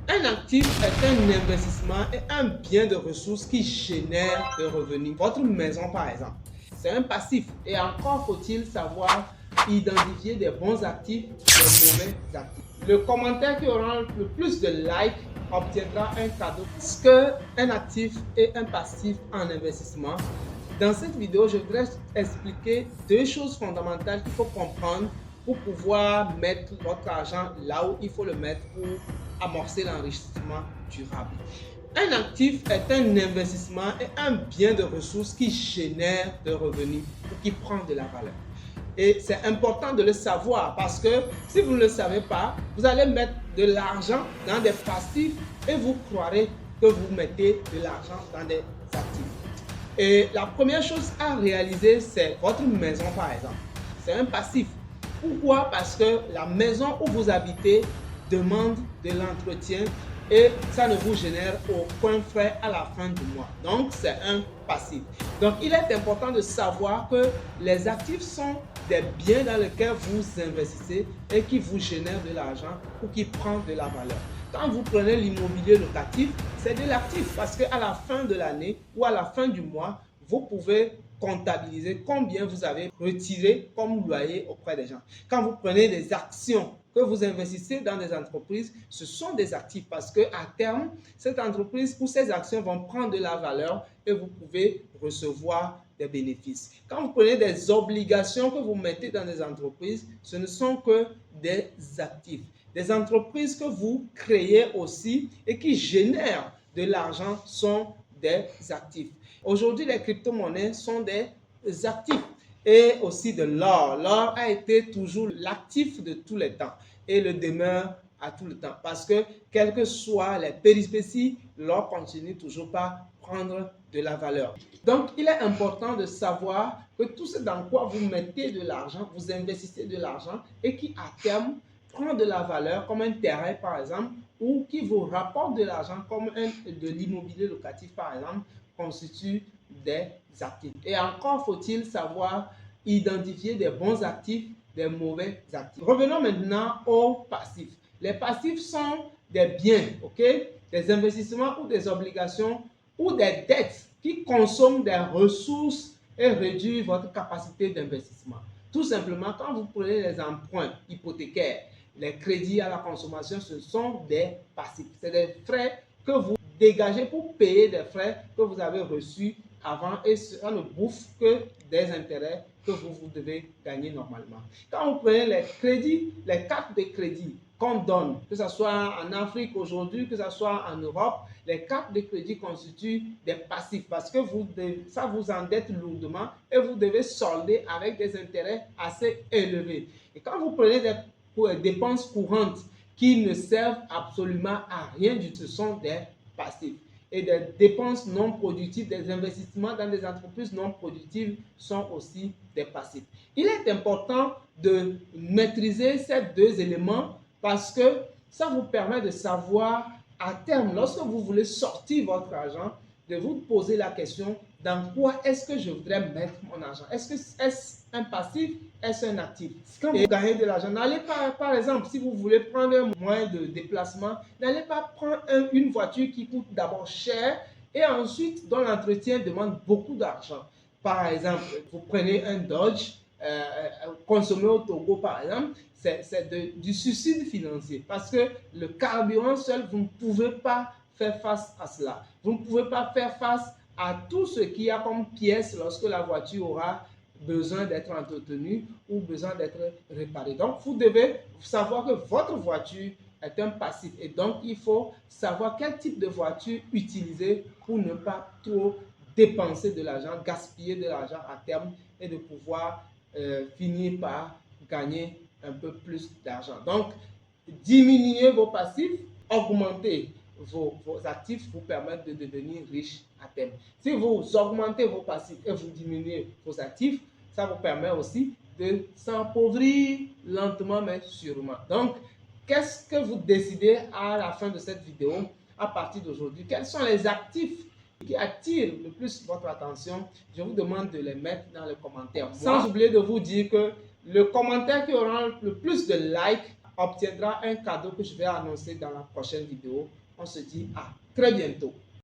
Un actif est un investissement et un bien de ressources qui génère des revenus. Votre maison, par exemple, c'est un passif. Et encore faut-il savoir identifier des bons actifs des mauvais actifs. Le commentaire qui aura le plus de likes obtiendra un cadeau. Est-ce qu'un actif et un passif en investissement? Dans cette vidéo, je voudrais expliquer deux choses fondamentales qu'il faut comprendre pour pouvoir mettre votre argent là où il faut le mettre pour amorcer l'enrichissement durable. Un actif est un investissement et un bien de ressources qui génère des revenus ou qui prend de la valeur. Et c'est important de le savoir parce que si vous ne le savez pas, vous allez mettre de l'argent dans des passifs et vous croirez que vous mettez de l'argent dans des actifs. Et la première chose à réaliser, c'est votre maison, par exemple. C'est un passif. Pourquoi? Parce que la maison où vous habitez demande de l'entretien et ça ne vous génère aucun frais à la fin du mois. Donc, c'est un passif. Donc, il est important de savoir que les actifs sont des biens dans lesquels vous investissez et qui vous génèrent de l'argent ou qui prennent de la valeur. Quand vous prenez l'immobilier locatif, c'est de l'actif parce qu'à la fin de l'année ou à la fin du mois, vous pouvez comptabiliser combien vous avez retiré comme loyer auprès des gens. Quand vous prenez des actions que vous investissez dans des entreprises, ce sont des actifs parce qu'à terme, cette entreprise ou ces actions vont prendre de la valeur et vous pouvez recevoir des bénéfices. Quand vous prenez des obligations que vous mettez dans des entreprises, ce ne sont que des actifs. Des entreprises que vous créez aussi et qui génèrent de l'argent sont des actifs. Aujourd'hui, les crypto-monnaies sont des actifs et aussi de l'or. L'or a été toujours l'actif de tous les temps et le demeure à tout le temps parce que quelles que soient les péripéties, l'or continue toujours par prendre de la valeur. Donc, il est important de savoir que tout ce dans quoi vous mettez de l'argent, vous investissez de l'argent et qui à terme prend de la valeur comme un terrain par exemple ou qui vous rapporte de l'argent comme de l'immobilier locatif par exemple constitue des actifs. Et encore faut-il savoir identifier des bons actifs, des mauvais actifs. Revenons maintenant aux passifs. Les passifs sont des biens, ok, des investissements ou des obligations ou des dettes qui consomment des ressources et réduisent votre capacité d'investissement. Tout simplement, quand vous prenez les emprunts hypothécaires, les crédits à la consommation, ce sont des passifs. C'est des frais que vous dégagez pour payer des frais que vous avez reçus avant et ça ne bouffe que des intérêts que vous devez gagner normalement. Quand vous prenez les crédits, les cartes de crédit qu'on donne, que ce soit en Afrique aujourd'hui, que ce soit en Europe, les cartes de crédit constituent des passifs parce que ça vous endette lourdement et vous devez solder avec des intérêts assez élevés. Et quand vous prenez des dépenses courantes qui ne servent absolument à rien du tout, ce sont des passifs. Et des dépenses non productives, des investissements dans des entreprises non productives sont aussi des passifs. Il est important de maîtriser ces deux éléments parce que ça vous permet de savoir à terme, lorsque vous voulez sortir votre argent, de vous poser la question dans quoi est-ce que je voudrais mettre mon argent? Est-ce un passif? Est-ce un actif? Quand vous gagnez de l'argent, n'allez pas, par exemple, si vous voulez prendre un moyen de déplacement, n'allez pas prendre une voiture qui coûte d'abord cher et ensuite dont l'entretien demande beaucoup d'argent. Par exemple, vous prenez un Dodge, consommé au Togo par exemple, c'est du suicide financier parce que le carburant seul, vous ne pouvez pas faire face à cela. Vous ne pouvez pas faire face à tout ce qu'il y a comme pièces lorsque la voiture aura besoin d'être entretenue ou besoin d'être réparée. Donc, vous devez savoir que votre voiture est un passif et donc il faut savoir quel type de voiture utiliser pour ne pas trop dépenser de l'argent, gaspiller de l'argent à terme et de pouvoir finir par gagner un peu plus d'argent. Donc, diminuer vos passifs, augmenter vos actifs vous permettent de devenir riche à terme. Si vous augmentez vos passifs et vous diminuez vos actifs, ça vous permet aussi de s'appauvrir lentement mais sûrement. Donc, qu'est-ce que vous décidez à la fin de cette vidéo, à partir d'aujourd'hui? Quels sont les actifs qui attirent le plus votre attention? Je vous demande de les mettre dans les commentaires. Sans oublier de vous dire que le commentaire qui aura le plus de likes obtiendra un cadeau que je vais annoncer dans la prochaine vidéo. On se dit à très bientôt.